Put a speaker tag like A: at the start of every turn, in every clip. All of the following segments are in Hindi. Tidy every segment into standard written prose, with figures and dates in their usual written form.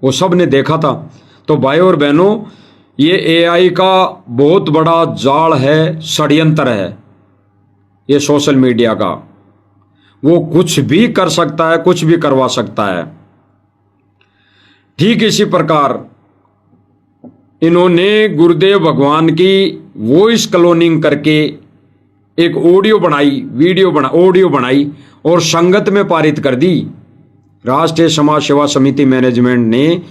A: वो सब ने देखा था। तो भाई और बहनों, ये एआई का बहुत बड़ा जाल है, षड्यंत्र है ये सोशल मीडिया का। वो कुछ भी कर सकता है, कुछ भी करवा सकता है। ठीक इसी प्रकार इन्होंने गुरुदेव भगवान की वॉइस क्लोनिंग करके एक ऑडियो बनाई और संगत में पारित कर दी। राष्ट्रीय समाज सेवा समिति मैनेजमेंट ने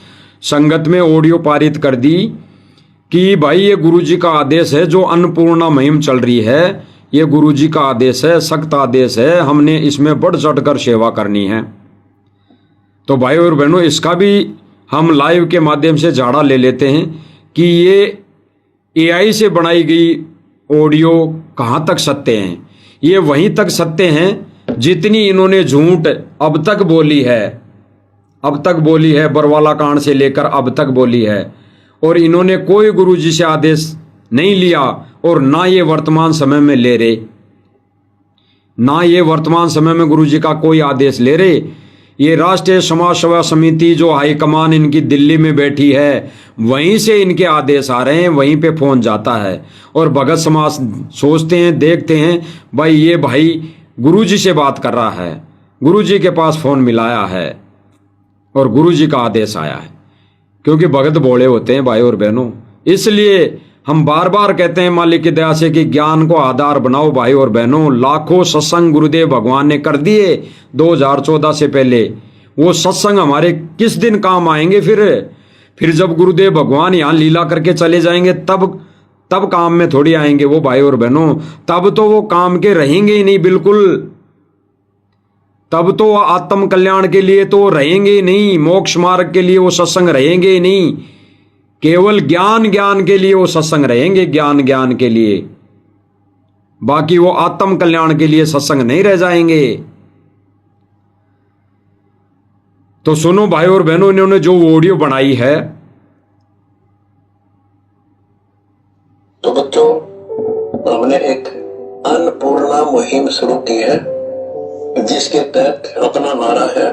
A: संगत में ऑडियो पारित कर दी कि भाई ये गुरुजी का आदेश है, जो अन्नपूर्णा मुहिम चल रही है ये गुरुजी का आदेश है, सख्त आदेश है, हमने इसमें बढ़ चढ़कर सेवा करनी है। तो भाई और बहनों, इसका भी हम लाइव के माध्यम से झाड़ा ले लेते हैं कि ये एआई से बनाई गई ऑडियो कहाँ तक सत्य हैं। ये वहीं तक सत्य हैं जितनी इन्होंने झूठ अब तक बोली है, बरवाला कांड से लेकर अब तक बोली है। और इन्होंने कोई गुरुजी से आदेश नहीं लिया और ना ये वर्तमान समय में ले रहे, ना ये वर्तमान समय में गुरुजी का कोई आदेश ले रहे। ये राष्ट्रीय समाज सेवा समिति जो हाईकमान इनकी दिल्ली में बैठी है, वहीं से इनके आदेश आ रहे हैं, वहीं पे फोन जाता है। और भगत समाज सोचते हैं, देखते हैं भाई ये भाई गुरुजी से बात कर रहा है, गुरुजी के पास फोन मिलाया है और गुरुजी का आदेश आया है। क्योंकि भगत बोले होते हैं भाई और बहनों, इसलिए हम बार बार कहते हैं मालिक की दया से कि ज्ञान को आधार बनाओ भाई और बहनों। लाखों सत्संग गुरुदेव भगवान ने कर दिए 2014 से पहले। वो सत्संग हमारे किस दिन काम आएंगे? फिर जब गुरुदेव भगवान यहाँ लीला करके चले जाएंगे तब काम में थोड़ी आएंगे वो भाई और बहनों। तब तो वो काम के रहेंगे ही नहीं बिल्कुल। तब तो आत्म कल्याण के लिए तो रहेंगे ही नहीं, मोक्ष मार्ग के लिए वो सत्संग रहेंगे ही नहीं। केवल ज्ञान के लिए वो सत्संग रहेंगे, ज्ञान के लिए। बाकी वो आत्म कल्याण के लिए सत्संग नहीं रह जाएंगे। तो सुनो भाई और बहनों, इन्होंने जो ऑडियो बनाई है।
B: तो बच्चों, हमने एक अन्नपूर्णा मुहिम शुरू की है, जिसके तहत अपना नारा है,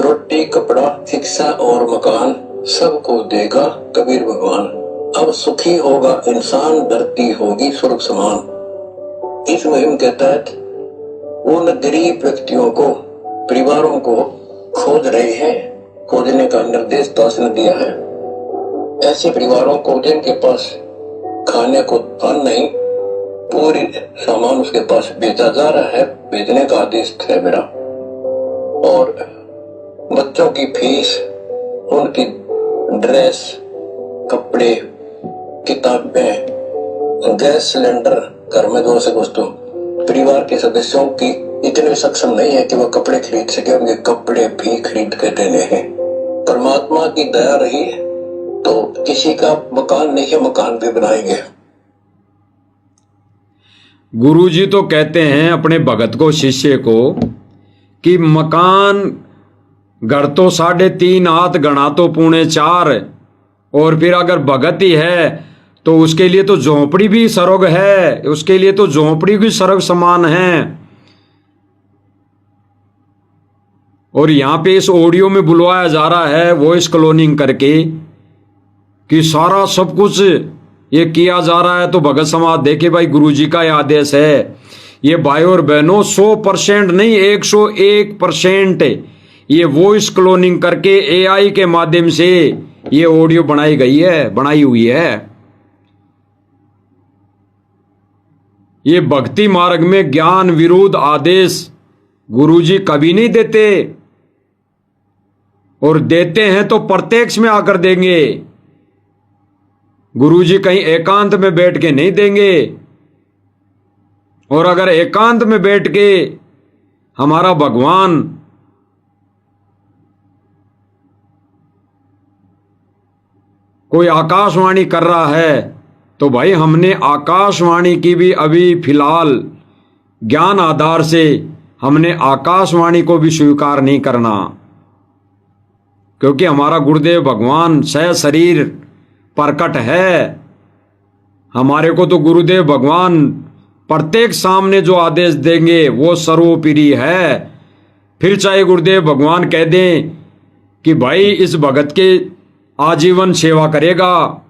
B: रोटी कपड़ा शिक्षा और मकान सबको देगा कबीर भगवान। अब सुखी होगा इंसान, धरती होगी स्वर्ग समान। इस मुहिम के तहत उन गरीब व्यक्तियों को, परिवारों को खोज रहे हैं, खोजने का निर्देश दास ने दिया है। ऐसे परिवारों को जिनके पास खाने को धन नहीं, पूरी सामान उसके पास बेचा जा रहा है, बेचने का आदेश है मेरा। और बच्चों की फीस, उनकी ड्रेस, कपड़े, किताबें, गैस सिलेंडर, घर में जो से वस्तु, परिवार के सदस्यों की इतने सक्षम नहीं है कि वह कपड़े खरीद सके, उनके कपड़े भी खरीद के देने हैं। परमात्मा की दया रही तो किसी का मकान नहीं है, मकान भी बनाएंगे।
A: गुरुजी तो कहते हैं अपने भगत को, शिष्य को, कि मकान घर तो 3.5 हाथ, गणा तो 4.25, और फिर अगर भगत ही है तो उसके लिए तो झोंपड़ी भी स्वर्ग है, उसके लिए तो झोंपड़ी भी स्वर्ग समान है। और यहां पे इस ऑडियो में बुलवाया जा रहा है वॉइस क्लोनिंग करके कि सारा सब कुछ ये किया जा रहा है। तो भगत समाज देखे भाई, गुरुजी का यह आदेश है। ये भाई और बहनों 100% नहीं, 101% ये वॉइस क्लोनिंग करके एआई के माध्यम से ये ऑडियो बनाई हुई है। ये भक्ति मार्ग में ज्ञान विरुद्ध आदेश गुरुजी कभी नहीं देते, और देते हैं तो प्रत्यक्ष में आकर देंगे। गुरुजी कहीं एकांत में बैठ के नहीं देंगे। और अगर एकांत में बैठ के हमारा भगवान कोई आकाशवाणी कर रहा है तो भाई हमने आकाशवाणी की भी अभी फिलहाल ज्ञान आधार से हमने आकाशवाणी को भी स्वीकार नहीं करना, क्योंकि हमारा गुरुदेव भगवान सह शरीर प्रकट है। हमारे को तो गुरुदेव भगवान प्रत्येक सामने जो आदेश देंगे वो सर्वोपरि है। फिर चाहे गुरुदेव भगवान कह दें कि भाई इस भगत के आजीवन सेवा करेगा,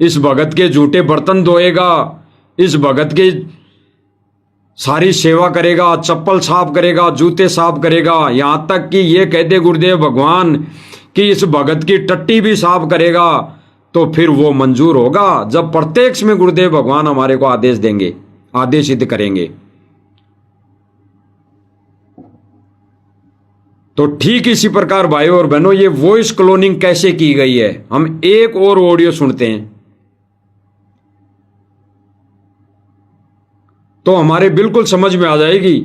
A: इस भगत के झूठे बर्तन धोएगा, इस भगत के सारी सेवा करेगा, चप्पल साफ करेगा, जूते साफ करेगा, यहां तक कि ये कहते गुरुदेव भगवान कि इस भगत की टट्टी भी साफ करेगा, तो फिर वो मंजूर होगा जब प्रत्यक्ष में गुरुदेव भगवान हमारे को आदेश देंगे, आदेशित करेंगे। तो ठीक इसी प्रकार भाइयों और बहनों ये वॉइस क्लोनिंग कैसे की गई है, हम एक और ऑडियो सुनते हैं तो हमारे बिल्कुल समझ में आ जाएगी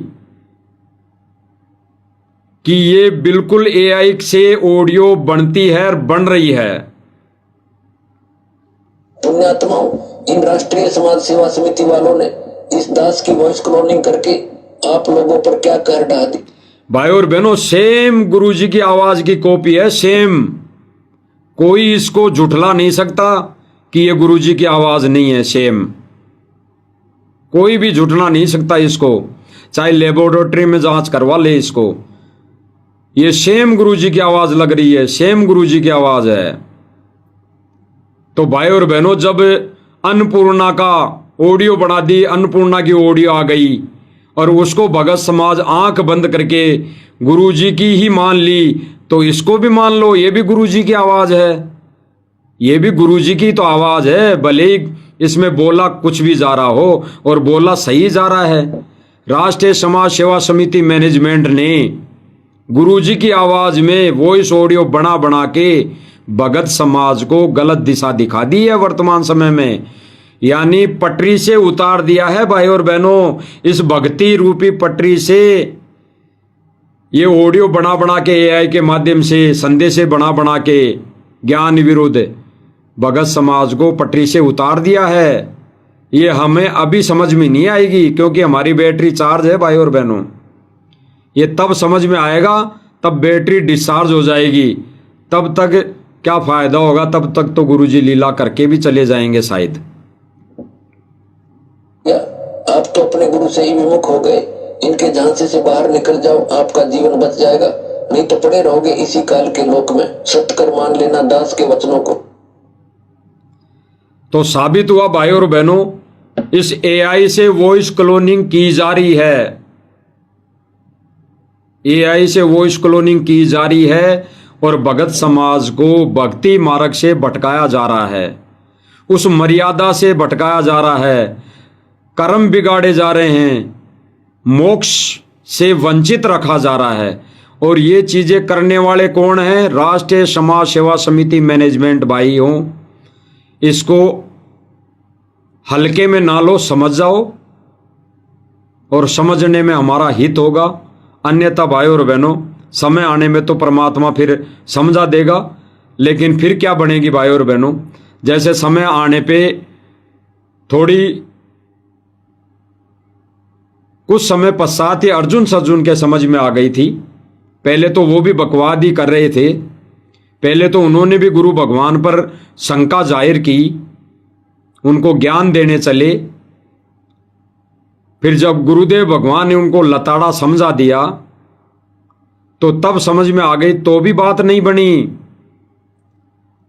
A: कि ये बिल्कुल एआई से ऑडियो बनती है और बन रही है।
B: पुण्यात्माओं, इन राष्ट्रीय समाज सेवा समिति वालों ने इस दास की वॉइस क्लोनिंग करके आप लोगों पर क्या कहर ढा दी।
A: भाई और बहनों, सेम गुरुजी की आवाज की कॉपी है, सेम। कोई इसको झुठला नहीं सकता कि ये गुरुजी की आवाज नहीं है, सेम। कोई भी झुठला नहीं सकता इसको, चाहे लेबोरेटरी में जांच करवा ले इसको, ये सेम गुरुजी की आवाज लग रही है, सेम गुरुजी की आवाज है। तो भाई और बहनों, जब अन्नपूर्णा का ऑडियो बना दी, अन्नपूर्णा की ऑडियो आ गई और उसको भगत समाज आंख बंद करके गुरुजी की ही मान ली, तो इसको भी मान लो, ये भी गुरुजी की आवाज है, ये भी गुरुजी की तो आवाज है, भले ही इसमें बोला कुछ भी जा रहा हो और बोला सही जा रहा है। राष्ट्रीय समाज सेवा समिति मैनेजमेंट ने गुरुजी की आवाज में वॉइस ऑडियो बना बना के भगत समाज को गलत दिशा दिखा दी है वर्तमान समय में, यानी पटरी से उतार दिया है। भाई और बहनों, इस भक्ति रूपी पटरी से ये ऑडियो बना बना के एआई के माध्यम से संदेश बना बना के ज्ञान विरुद्ध भगत समाज को पटरी से उतार दिया है। ये हमें अभी समझ में नहीं आएगी क्योंकि हमारी बैटरी चार्ज है। भाई और बहनों, ये तब समझ में आएगा, तब बैटरी डिस्चार्ज हो जाएगी, तब तक क्या फायदा होगा, तब तक तो गुरुजी लीला करके भी चले जाएंगे शायद।
B: आप तो अपने गुरु से ही विमुख हो गए, इनके झांसे से बाहर निकल जाओ, आपका जीवन बच जाएगा, नहीं तो पड़े रहोगे इसी काल के लोक में। सत्कर मान लेना दास के वचनों को।
A: तो साबित हुआ भाई और बहनों, इस एआई से वॉइस क्लोनिंग की जा रही है, एआई से वॉइस क्लोनिंग की जा रही है और भगत समाज को भक्ति मार्ग से भटकाया जा रहा है, उस मर्यादा से भटकाया जा रहा है, कर्म बिगाड़े जा रहे हैं, मोक्ष से वंचित रखा जा रहा है। और ये चीजें करने वाले कौन हैं? राष्ट्रीय समाज सेवा समिति मैनेजमेंट। भाई हो, इसको हल्के में ना लो, समझ जाओ और समझने में हमारा हित होगा। अन्यथा भाई और बहनों, समय आने में तो परमात्मा फिर समझा देगा, लेकिन फिर क्या बनेगी भाई और बहनों, जैसे समय आने पे थोड़ी कुछ समय पश्चात ही अर्जुन सज्जुन के समझ में आ गई थी। पहले तो वो भी बकवाद ही कर रहे थे, पहले तो उन्होंने भी गुरु भगवान पर शंका जाहिर की, उनको ज्ञान देने चले। फिर जब गुरुदेव भगवान ने उनको लताड़ा समझा दिया तो तब समझ में आ गई, तो भी बात नहीं बनी,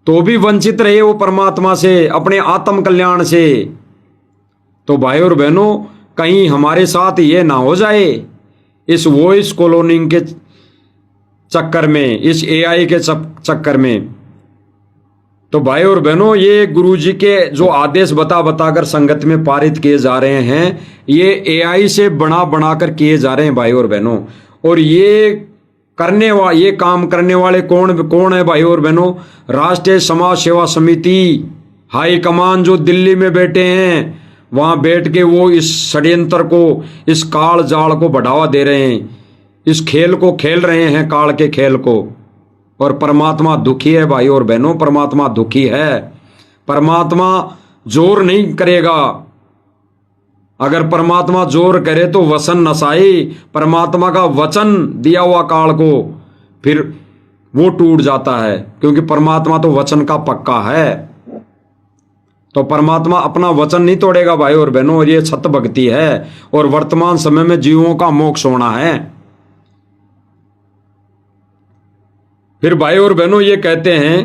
A: तो भी वंचित रहे वो परमात्मा से, अपने आत्म कल्याण से। तो भाई और बहनों, कहीं हमारे साथ ये ना हो जाए इस वॉइस क्लोनिंग के चक्कर में, इस एआई के चक्कर में। तो भाई और बहनों, ये गुरुजी के जो आदेश बता बताकर संगत में पारित किए जा रहे हैं, ये एआई से बना बनाकर किए जा रहे हैं भाई और बहनों। और ये काम करने वाले कौन है भाई और बहनों? राष्ट्रीय समाज सेवा समिति हाई कमान जो दिल्ली में बैठे हैं, वहां बैठ के वो इस षड्यंत्र को, इस काल जाल को बढ़ावा दे रहे हैं, इस खेल को खेल रहे हैं, काल के खेल को। और परमात्मा दुखी है भाई और बहनों, परमात्मा दुखी है। परमात्मा जोर नहीं करेगा, अगर परमात्मा जोर करे तो वसन नसाई। परमात्मा का वचन दिया हुआ काल को फिर वो टूट जाता है, क्योंकि परमात्मा तो वचन का पक्का है। तो परमात्मा अपना वचन नहीं तोड़ेगा भाई और बहनों, और ये सत भक्ति है और वर्तमान समय में जीवों का मोक्ष होना है। फिर भाई और बहनों ये कहते हैं,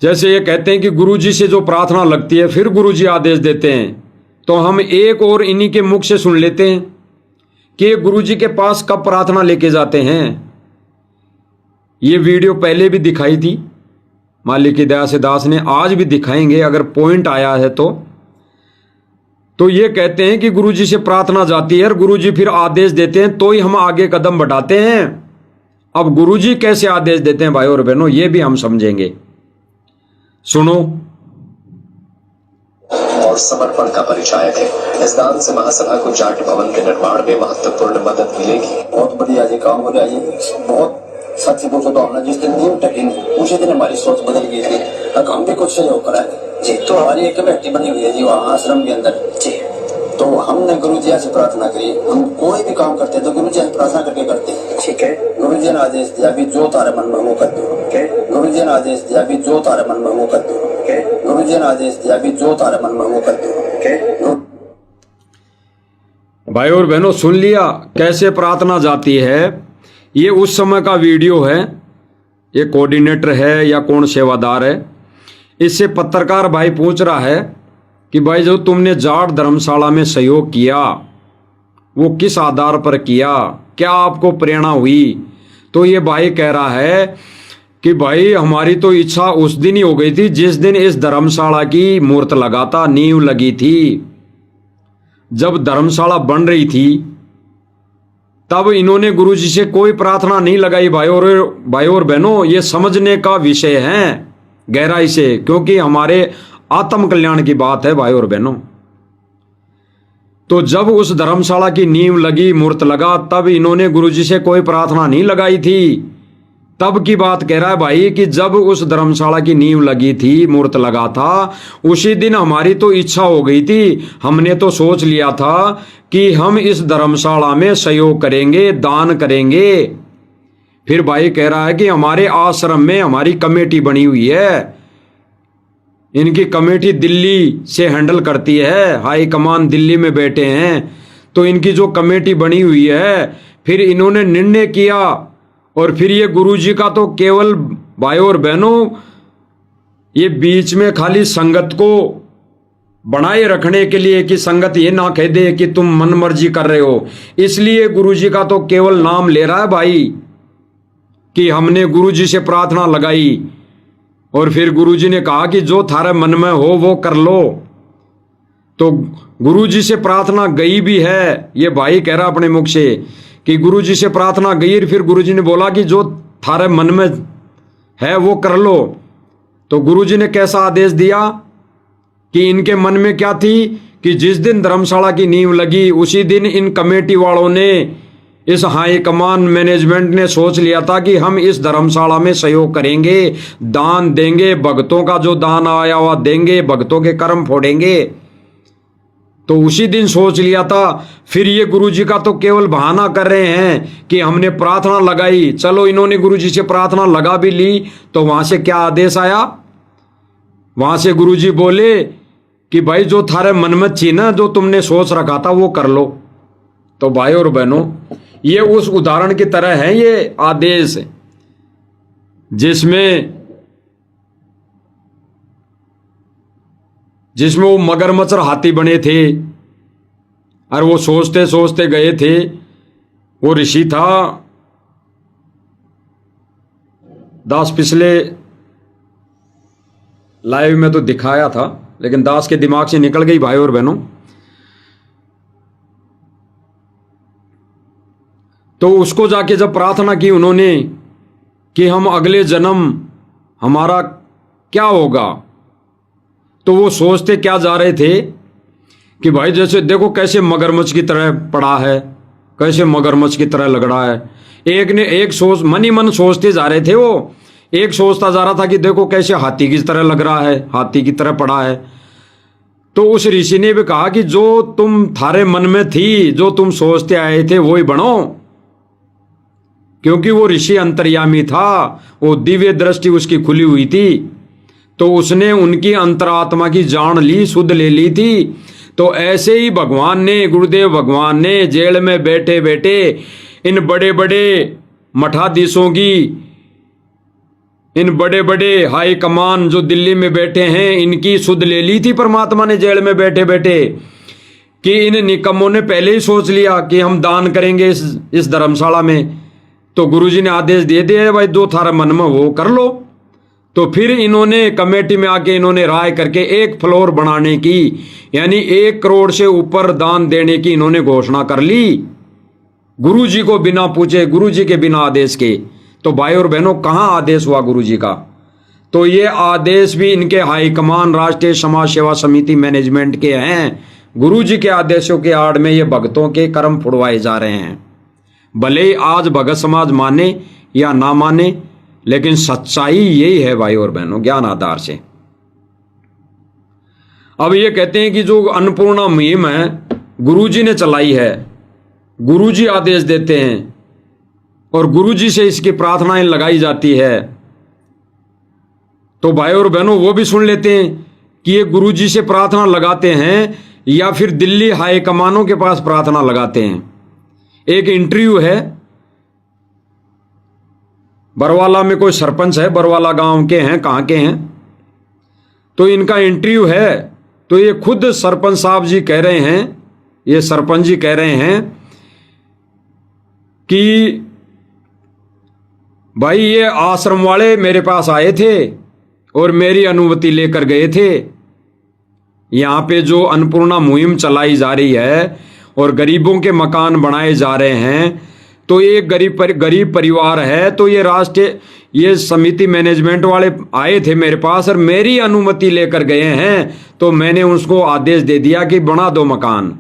A: जैसे ये कहते हैं कि गुरुजी से जो प्रार्थना लगती है फिर गुरुजी आदेश देते हैं, तो हम एक और इन्हीं के मुख से सुन लेते हैं कि गुरुजी के पास कब प्रार्थना लेके जाते हैं। ये वीडियो पहले भी दिखाई थी मालिक की दया से दास ने, आज भी दिखाएंगे अगर पॉइंट आया है तो ये कहते हैं कि गुरुजी से प्रार्थना जाती है और गुरुजी फिर आदेश देते हैं तो ही हम आगे कदम बढ़ाते हैं। अब गुरुजी कैसे आदेश देते हैं भाई और बहनों, ये भी हम समझेंगे, सुनो।
C: और समर्पण का परिचायक है। इस दान से महासभा को जाट भवन के निर्माण में महत्वपूर्ण मदद मिलेगी।
D: बहुत बढ़िया जी, काम हो जाए, बहुत सच्ची पूछो तो हमने जिस दिन नींव टकी उसी दिन हमारी सोच बदल गई थी। अब हम भी कुछ सहयोग कराए जी। तो हमारी एक कमेटी बनी हुई है जी वहाँ आश्रम के अंदर जी। तो हमने गुरु जी से प्रार्थना करी, हम कोई भी काम करते तो गुरु जी से प्रार्थना करके करते हैं। ठीक है, गुरु जी ने आदेश दिया भी जो तारे मन में वो कर दो। गुरु जी ने आदेश दिया भी जो तारे मन में वो कर दो। गुरु जी ने आदेश दिया भी जो तारे मन में वो कर दो।
A: भाई और बहनों सुन लिया कैसे प्रार्थना जाती है। ये उस समय का वीडियो है, ये कोऑर्डिनेटर है या कौन सेवादार है। इससे पत्रकार भाई पूछ रहा है कि भाई जो तुमने जाट धर्मशाला में सहयोग किया वो किस आधार पर किया, क्या आपको प्रेरणा हुई। तो ये भाई कह रहा है कि भाई हमारी तो इच्छा उस दिन ही हो गई थी जिस दिन इस धर्मशाला की मूर्त लगा था, नींव लगी थी। जब धर्मशाला बन रही थी तब इन्होंने गुरुजी से कोई प्रार्थना नहीं लगाई। भाई और बहनों ये समझने का विषय है गहराई से, क्योंकि हमारे आत्म कल्याण की बात है भाई और बहनों। तो जब उस धर्मशाला की नींव लगी, मूर्त लगा, तब इन्होंने गुरुजी से कोई प्रार्थना नहीं लगाई थी। तब की बात कह रहा है भाई कि जब उस धर्मशाला की नींव लगी थी, मूर्त लगा था, उसी दिन हमारी तो इच्छा हो गई थी। हमने तो सोच लिया था कि हम इस धर्मशाला में सहयोग करेंगे, दान करेंगे। फिर भाई कह रहा है कि हमारे आश्रम में हमारी कमेटी बनी हुई है, इनकी कमेटी दिल्ली से हैंडल करती है, हाई कमान दिल्ली में बैठे हैं। तो इनकी जो कमेटी बनी हुई है, फिर इन्होंने निर्णय किया। और फिर ये गुरुजी का तो केवल भाई और बहनों ये बीच में खाली संगत को बनाए रखने के लिए कि संगत ये ना कह दे कि तुम मन मर्जी कर रहे हो, इसलिए गुरुजी का तो केवल नाम ले रहा है भाई कि हमने गुरुजी से प्रार्थना लगाई। और फिर गुरुजी ने कहा कि जो थारे मन में हो वो कर लो। तो गुरुजी से प्रार्थना गई भी है, ये भाई कह रहा अपने मुख से कि गुरुजी से प्रार्थना गई। फिर गुरुजी ने बोला कि जो थारे मन में है वो कर लो। तो गुरुजी ने कैसा आदेश दिया कि इनके मन में क्या थी कि जिस दिन धर्मशाला की नींव लगी उसी दिन इन कमेटी वालों ने, इस हाई कमान मैनेजमेंट ने सोच लिया था कि हम इस धर्मशाला में सहयोग करेंगे, दान देंगे, भक्तों का जो दान आया हुआ देंगे, भक्तों के कर्म फोड़ेंगे। तो उसी दिन सोच लिया था। फिर ये गुरुजी का तो केवल बहाना कर रहे हैं कि हमने प्रार्थना लगाई। चलो इन्होंने गुरुजी से प्रार्थना लगा भी ली, तो वहां से क्या आदेश आया, वहां से गुरुजी बोले कि भाई जो थारे मन में थी ना, जो तुमने सोच रखा था वो कर लो। तो भाई और बहनों ये उस उदाहरण की तरह है ये आदेश, जिसमें वो मगरमच्छ और हाथी बने थे और वो सोचते सोचते गए थे। वो ऋषि था, दास पिछले लाइव में तो दिखाया था, लेकिन दास के दिमाग से निकल गई भाई और बहनों। तो उसको जाके जब प्रार्थना की उन्होंने कि हम अगले जन्म हमारा क्या होगा, तो वो सोचते क्या जा रहे थे कि भाई जैसे देखो कैसे मगरमच्छ की तरह पड़ा है, कैसे मगरमच्छ की तरह लग रहा है। एक ने एक सोच मन ही मन सोचते जा रहे थे। वो एक सोचता जा रहा था कि देखो कैसे हाथी की तरह लग रहा है, हाथी की तरह पड़ा है। तो उस ऋषि ने भी कहा कि जो तुम थारे मन में थी, जो तुम सोचते आए थे वो ही बनो। क्योंकि वो ऋषि अंतर्यामी था, वो दिव्य दृष्टि उसकी खुली हुई थी, तो उसने उनकी अंतरात्मा की जान ली, शुद्ध ले ली थी। तो ऐसे ही भगवान ने, गुरुदेव भगवान ने जेल में बैठे बैठे इन बड़े बड़े मठाधीशों की, इन बड़े बड़े हाई कमान जो दिल्ली में बैठे हैं, इनकी सुध ले ली थी परमात्मा ने जेल में बैठे बैठे, कि इन निकम्मों ने पहले ही सोच लिया कि हम दान करेंगे इस धर्मशाला में। तो गुरुजी ने आदेश दे दिया भाई जो थारा मन में वो कर लो। तो फिर इन्होंने कमेटी में आके इन्होंने राय करके 1 फ्लोर बनाने की, यानी 1 करोड़ से ऊपर दान देने की इन्होंने घोषणा कर ली, गुरुजी को बिना पूछे, गुरुजी के बिना आदेश के। तो भाई और बहनों, कहां आदेश हुआ गुरुजी का? तो ये आदेश भी इनके हाईकमान राष्ट्रीय समाज सेवा समिति मैनेजमेंट के हैं। गुरुजी के आदेशों के आड़ में ये भक्तों के कर्म फुड़वाए जा रहे हैं। भले ही आज भगत समाज माने या ना माने, लेकिन सच्चाई यही है भाई और बहनों, ज्ञान आधार से। अब ये कहते हैं कि जो अन्नपूर्णा मुहिम है गुरुजी ने चलाई है, गुरुजी आदेश देते हैं और गुरुजी से इसकी प्रार्थनाएं लगाई जाती है। तो भाई और बहनों, वो भी सुन लेते हैं कि ये गुरुजी से प्रार्थना लगाते हैं या फिर दिल्ली हाई कमानों के पास प्रार्थना लगाते हैं। एक इंटरव्यू है, बरवाला में कोई सरपंच है, बरवाला गांव के हैं, कहां के हैं, तो इनका इंटरव्यू है। तो ये खुद सरपंच साहब जी कह रहे हैं, ये सरपंच जी कह रहे हैं कि भाई ये आश्रम वाले मेरे पास आए थे और मेरी अनुमति लेकर गए थे। यहां पे जो अन्नपूर्णा मुहिम चलाई जा रही है और गरीबों के मकान बनाए जा रहे हैं, तो ये गरीब परिवार है, तो ये समिति मैनेजमेंट वाले आए थे मेरे पास और मेरी अनुमति लेकर गए हैं, तो मैंने उसको आदेश दे दिया कि बना दो मकान।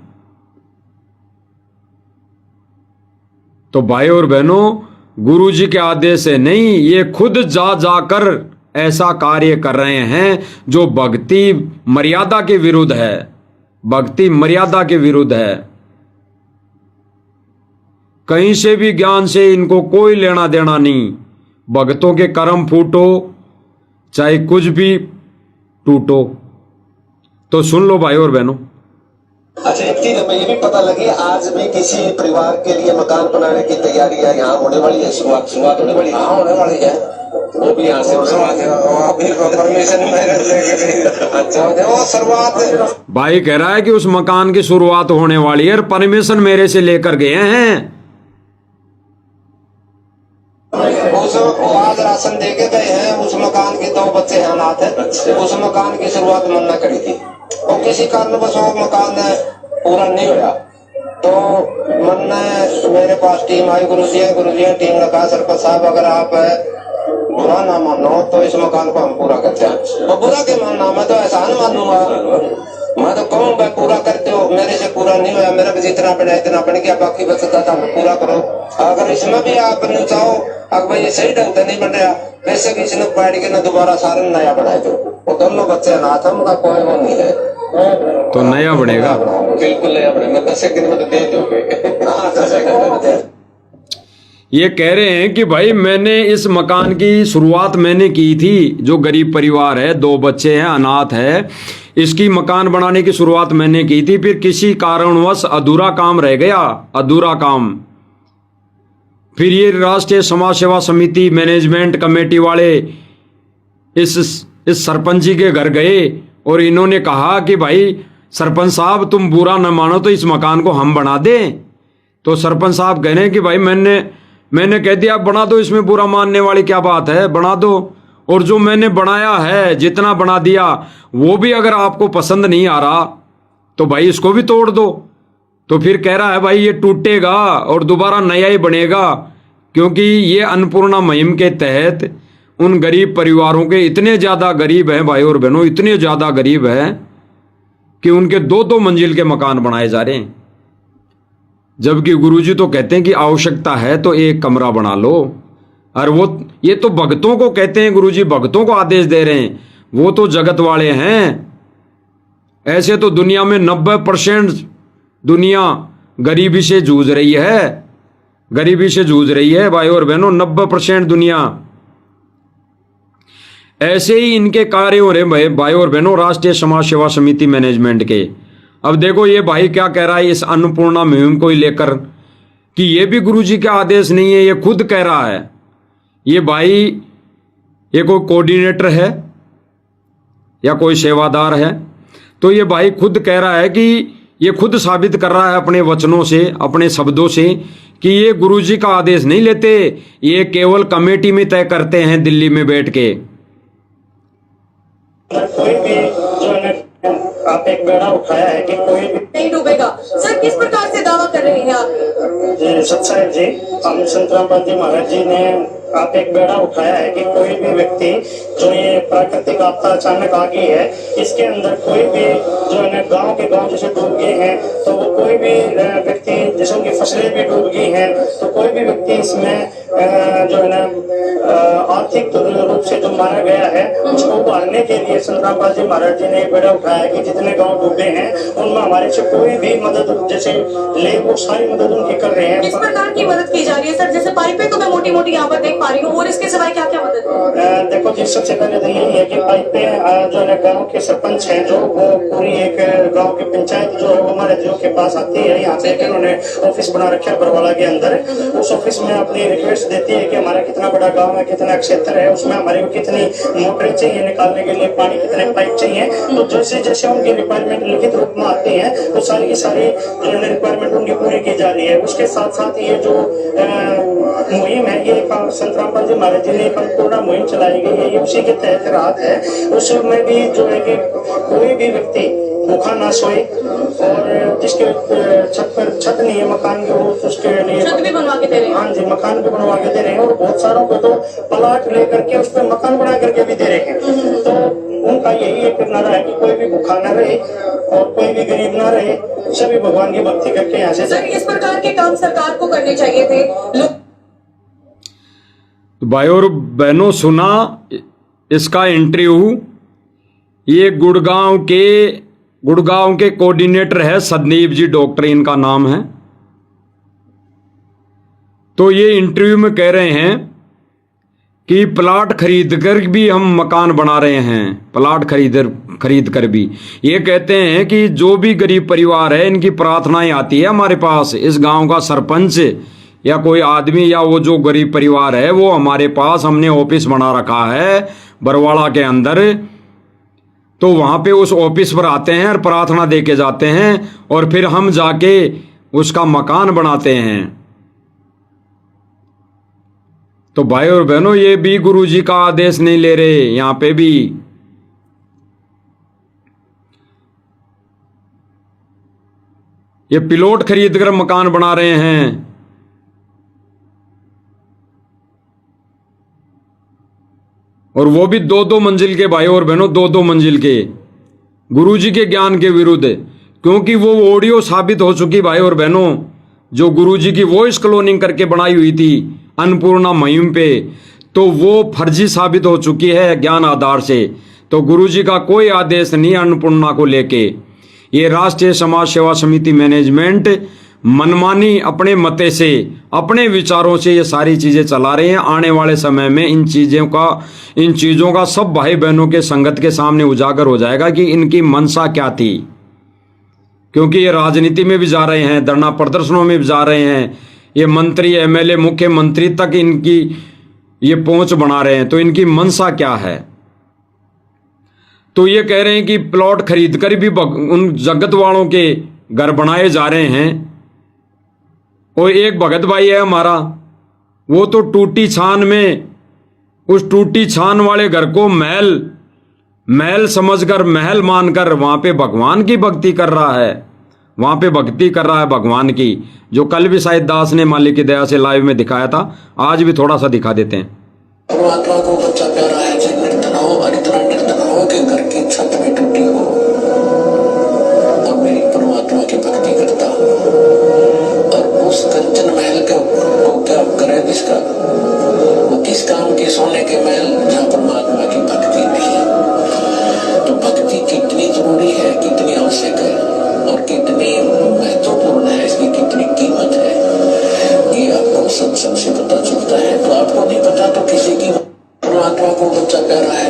A: तो भाई और बहनों, गुरुजी के आदेश से नहीं, ये खुद जाकर ऐसा कार्य कर रहे हैं जो भक्ति मर्यादा के विरुद्ध है, भक्ति मर्यादा के विरुद्ध है। कहीं से भी ज्ञान से इनको कोई लेना देना नहीं। भक्तों के कर्म फूटो चाहे कुछ भी टूटो। तो सुन लो भाई और बहनों।
C: अच्छा, एक चीज हमें ये भी पता लगी, आज भी किसी परिवार के लिए मकान बनाने की तैयारी है यहाँ होने वाली है, शुरुआत होने वाली है। हाँ, होने वाली है, वो भी यहाँ से शुरुआत है। अच्छा, वो शुरुआत
A: भाई कह रहा है कि उस मकान की शुरुआत होने वाली है और परमिशन मेरे से लेकर गए हैं।
E: उस आज राशन दे के गए हैं, उस मकान के 2 बच्चे अनाथ है। उस मकान की शुरुआत मन्ना करी थी और किसी कारणवश वो मकान पूरा नहीं हुआ, तो मन्ना मेरे पास टीम आई, गुरुजी टीम ने कहा सरपंच साहब अगर आप बुरा ना मानो तो इस मकान को हम पूरा करते हैं। और बुरा के मानना, मैं तो एहसान मानूंगा, मैं तो कहूँ भाई पूरा करते हो, मेरे से पूरा नहीं हुआ, मेरा भी जितना बना इतना बन गया, बाकी बचता था पूरा करो। अगर इसमें भी आप नहीं चाहो अगर भाई ये सही ढंग से नहीं बन रहा, वैसे कि इसने बैठ के ना दोबारा सारे नया बनाए दो। वो दोनों बच्चे अनाथ है, उनका कोई वो नहीं है,
A: तो नया बनेगा,
C: बिल्कुल नया बनेगा। 10 दिन में दे दोगे।
A: ये कह रहे हैं कि भाई मैंने इस मकान की शुरुआत मैंने की थी, जो गरीब परिवार है, 2 बच्चे हैं, अनाथ है, इसकी मकान बनाने की शुरुआत मैंने की थी, फिर किसी कारणवश अधूरा काम रह गया, अधूरा काम। फिर ये राष्ट्रीय समाज सेवा समिति मैनेजमेंट कमेटी वाले इस सरपंच जी के घर गए और इन्होंने कहा कि भाई सरपंच साहब तुम बुरा न मानो तो इस मकान को हम बना दें। तो सरपंच साहब कह रहे हैं कि भाई मैंने कह दिया बना दो, इसमें बुरा मानने वाली क्या बात है, बना दो। और जो मैंने बनाया है, जितना बना दिया, वो भी अगर आपको पसंद नहीं आ रहा तो भाई इसको भी तोड़ दो। तो फिर कह रहा है भाई ये टूटेगा और दोबारा नया ही बनेगा, क्योंकि ये अन्नपूर्णा मुहिम के तहत उन गरीब परिवारों के, इतने ज़्यादा गरीब हैं भाई और बहनों, इतने ज़्यादा गरीब हैं कि उनके 2-2 मंजिल के मकान बनाए जा रहे हैं। जबकि गुरुजी तो कहते हैं कि आवश्यकता है तो 1 कमरा बना लो। और वो ये तो भक्तों को कहते हैं, गुरुजी भक्तों को आदेश दे रहे हैं, वो तो जगत वाले हैं। ऐसे तो दुनिया में 90% दुनिया गरीबी से जूझ रही है, गरीबी से जूझ रही है भाई और बहनों, 90% दुनिया। ऐसे ही इनके कार्य हो रहे भाई और बहनों राष्ट्रीय समाज सेवा समिति मैनेजमेंट के। अब देखो ये भाई क्या कह रहा है इस अन्नपूर्णा मुहिम को लेकर कि ये भी गुरुजी का आदेश नहीं है, ये खुद कह रहा है। ये भाई ये कोई कोऑर्डिनेटर है या कोई सेवादार है, तो ये भाई खुद कह रहा है कि ये खुद साबित कर रहा है अपने वचनों से, अपने शब्दों से, कि ये गुरुजी का आदेश नहीं लेते, ये केवल कमेटी में तय करते हैं दिल्ली में बैठ के।
F: कोई भी जो है आप एक बेड़ा उठाया है कि कोई भी
G: नहीं डूबेगा। सर किस प्रकार से दावा कर रहे हैं आप?
F: जी सत्साहिब जी, हम संत रामपाल जी महाराज जी ने आप एक बेड़ा उठाया है कि कोई भी व्यक्ति जो ये प्राकृतिक आपदा अचानक आ गई है, इसके अंदर कोई भी जो है ना गाँव के गाँव जैसे डूब गए हैं, तो वो कोई भी व्यक्ति जैसे उनकी फसलें भी डूब गई हैं, तो कोई भी व्यक्ति इसमें जो है ना आर्थिक रूप से जो मारा गया है उसको उबारने के लिए संत रामपाल जी महाराज जी ने बेड़ा उठाया है कि जितने गांव डूबे हैं उनमें हमारे से कोई भी मदद जैसे ले, वो सारी मदद उनकी कर रहे हैं।
G: किस प्रकार की मदद की जा रही है सर? जैसे पाइपें तो मैं मोटी मोटी यहाँ पर देख पा रही हूँ, और इसके सिवाय क्या क्या मदद है?
F: देखो जी, सबसे पहले तो यही है कि पाइपें जो है गाँव के सरपंच हैं, जो वो पूरी एक गाँव की पंचायत जो है वो हमारे जियो के पास आती है। यहाँ पे उन्होंने ऑफिस बना रखा है बरवाला के अंदर। उस ऑफिस में अपनी रिक्वेस्ट देती है कि हमारा कितना बड़ा गाँव है, कितना क्षेत्र है, उसमें हमारे को कितनी मोटरें चाहिए निकालने के लिए, पानी कितने पाइप चाहिए। तो जैसे जैसे उनकी रिक्वायरमेंट लिखित रूप में आती है तो सारी की सारी जो रिक्वायरमेंट उनकी पूरी की जा रही है। उसके साथ साथ ये जो मुहिम है, ये संत रामपाल जी महाराज जी ने एक पूर्ण मुहिम चलाई गई है, ये उसी के तहत रात है। उसमें भी जो है कि कोई भी व्यक्ति भूखा ना सोए, और जिसके छत पर छत नहीं है मकान के, वो उसके लिए
G: छत भी बनवा के दे रहे हैं।
F: हाँ जी, मकान भी बनवा के दे रहे हैं, और बहुत सारों को तो प्लाट लेकर के उस पर मकान बना करके भी दे रहे हैं। तो उनका यही एक नारा है कि कोई भी भूखा न रहे और कोई भी गरीब ना रहे, सभी भगवान की भक्ति करके यहाँ से।
G: सर इस प्रकार के काम सरकार को करने चाहिए थे।
A: तो भाई और बहनों, सुना इसका इंटरव्यू। ये गुड़गांव के कोऑर्डिनेटर है संदीप जी, डॉक्टर इनका नाम है। तो ये इंटरव्यू में कह रहे हैं कि प्लाट खरीद कर भी हम मकान बना रहे हैं, प्लाट खरीद कर भी। ये कहते हैं कि जो भी गरीब परिवार है, इनकी प्रार्थनाएं आती है हमारे पास, इस गांव का सरपंच या कोई आदमी या वो जो गरीब परिवार है वो हमारे पास, हमने ऑफिस बना रखा है बरवाड़ा के अंदर, तो वहां पे उस ऑफिस पर आते हैं और प्रार्थना दे के जाते हैं, और फिर हम जाके उसका मकान बनाते हैं। तो भाई और बहनों, ये भी गुरुजी का आदेश नहीं ले रहे। यहां पे भी ये प्लॉट खरीद कर मकान बना रहे हैं। और वो भी 2-2 मंजिल के, भाई और बहनों, 2-2 मंजिल के, गुरुजी के ज्ञान के विरुद्ध। क्योंकि वो ऑडियो साबित हो चुकी भाई और बहनों, जो गुरुजी की वॉइस क्लोनिंग करके बनाई हुई थी अन्नपूर्णा मुहिम पे, तो वो फर्जी साबित हो चुकी है ज्ञान आधार से। तो गुरुजी का कोई आदेश नहीं अन्नपूर्णा को लेके। ये राष्ट्रीय समाज सेवा समिति मैनेजमेंट मनमानी अपने मते से, अपने विचारों से ये सारी चीजें चला रहे हैं। आने वाले समय में इन चीजों का सब भाई बहनों के संगत के सामने उजागर हो जाएगा कि इनकी मंशा क्या थी। क्योंकि ये राजनीति में भी जा रहे हैं, धरना प्रदर्शनों में भी जा रहे हैं, ये मंत्री एमएलए मुख्यमंत्री तक इनकी ये पहुंच बना रहे हैं। तो इनकी मंशा क्या है? तो ये कह रहे हैं कि प्लॉट खरीद कर भी उन जगत वालों के घर बनाए जा रहे हैं। और एक भगत भाई है हमारा, वो तो टूटी छान में, उस टूटी छान वाले घर को महल समझकर, महल मानकर वहां पे भगवान की भक्ति कर रहा है, वहां पे भक्ति कर रहा है भगवान की, जो कल भी शायद दास ने मालिक की दया से लाइव में दिखाया था। आज भी थोड़ा सा दिखा देते हैं।
B: परमात्मा को बच्चा प्यारा है, जिन निर्धन हो और इतना निर्धन हो कि घर की छत भी टूटी हो और मेरी परमात्मा की भक्ति करता हो, और उस कंचन महल को क्या करे जिसका, वो किस काम के सोने के महल जहाँ परमात्मा की भक्ति नहीं। तो भक्ति कितनी जरूरी है, कितनी आवश्यक है और कितनी महत्वपूर्ण है, इसकी कितनी कीमत है, ये आपको सत्संग से पता चलता है। तो आपको नहीं पता तो किसी की। परमात्मा को बच्चा प्यारा है,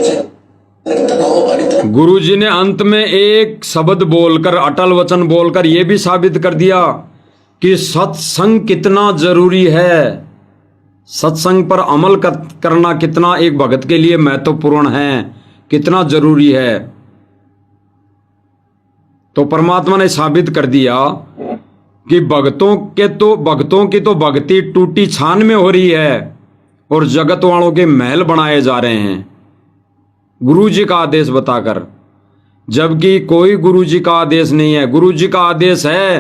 A: गुरु जी ने अंत में एक शब्द बोलकर, अटल वचन बोलकर यह भी साबित कर दिया कि सत्संग कितना जरूरी है, सत्संग पर अमल करना कितना एक भगत के लिए महत्वपूर्ण है, कितना जरूरी है। तो परमात्मा ने साबित कर दिया कि भक्तों की तो भक्ति टूटी छान में हो रही है और जगत वालों के महल बनाए जा रहे हैं गुरु जी का आदेश बताकर, जबकि कोई गुरु जी का आदेश नहीं है। गुरु जी का आदेश है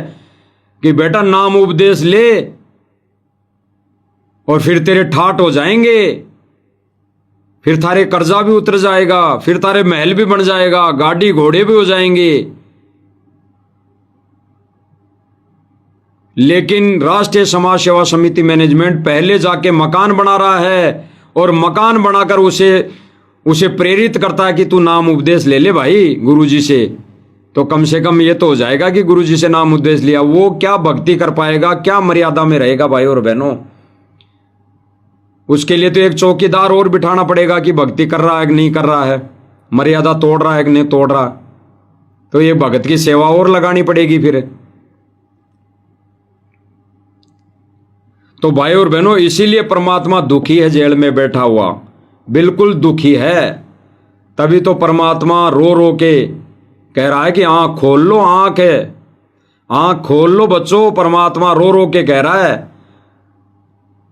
A: कि बेटा नाम उपदेश ले और फिर तेरे ठाट हो जाएंगे, फिर थारे कर्जा भी उतर जाएगा, फिर तारे महल भी बन जाएगा, गाड़ी घोड़े भी हो जाएंगे। लेकिन राष्ट्रीय समाज सेवा समिति मैनेजमेंट पहले जाके मकान बना रहा है और मकान बनाकर उसे प्रेरित करता है कि तू नाम उपदेश ले ले भाई गुरुजी से। तो कम से कम ये तो हो जाएगा कि गुरुजी से नाम उपदेश लिया। वो क्या भक्ति कर पाएगा, क्या मर्यादा में रहेगा भाई और बहनों। उसके लिए तो एक चौकीदार और बिठाना पड़ेगा कि भक्ति कर रहा है कि नहीं कर रहा है, मर्यादा तोड़ रहा है कि नहीं तोड़ रहा। तो ये भगत की सेवा और लगानी पड़ेगी फिर। तो भाई और बहनों, इसीलिए परमात्मा दुखी है जेल में बैठा हुआ, बिल्कुल दुखी है। तभी तो परमात्मा रो रो के कह रहा है कि आंख खोल लो, आंख खोल लो बच्चों। परमात्मा रो रो के कह रहा है।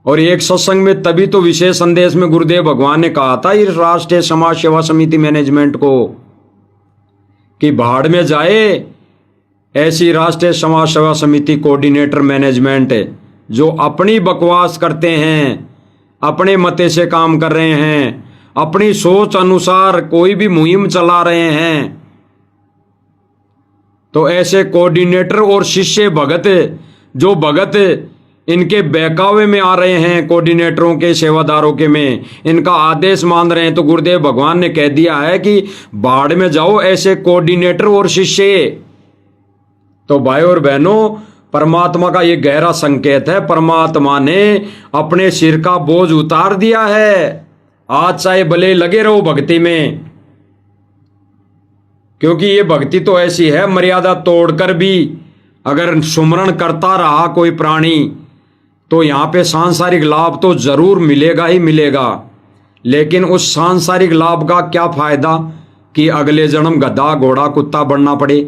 A: और एक सत्संग में तभी तो विशेष संदेश में गुरुदेव भगवान ने कहा था इस राष्ट्रीय समाज सेवा समिति मैनेजमेंट को कि भाड़ में जाए ऐसी राष्ट्रीय समाज सेवा समिति कोऑर्डिनेटर मैनेजमेंट जो अपनी बकवास करते हैं, अपने मते से काम कर रहे हैं, अपनी सोच अनुसार कोई भी मुहिम चला रहे हैं। तो ऐसे कोऑर्डिनेटर और शिष्य भगत, जो भगत इनके बहकावे में आ रहे हैं, कोऑर्डिनेटरों के सेवादारों के में इनका आदेश मान रहे हैं, तो गुरुदेव भगवान ने कह दिया है कि भाड़ में जाओ ऐसे कोऑर्डिनेटर और शिष्य। तो भाई और बहनों, परमात्मा का ये गहरा संकेत है। परमात्मा ने अपने सिर का बोझ उतार दिया है। आज चाहे भले लगे रहो भक्ति में, क्योंकि ये भक्ति तो ऐसी है, मर्यादा तोड़कर भी अगर सुमरण करता रहा कोई प्राणी तो यहां पे सांसारिक लाभ तो जरूर मिलेगा ही मिलेगा। लेकिन उस सांसारिक लाभ का क्या फायदा कि अगले जन्म गधा घोड़ा कुत्ता बनना पड़े।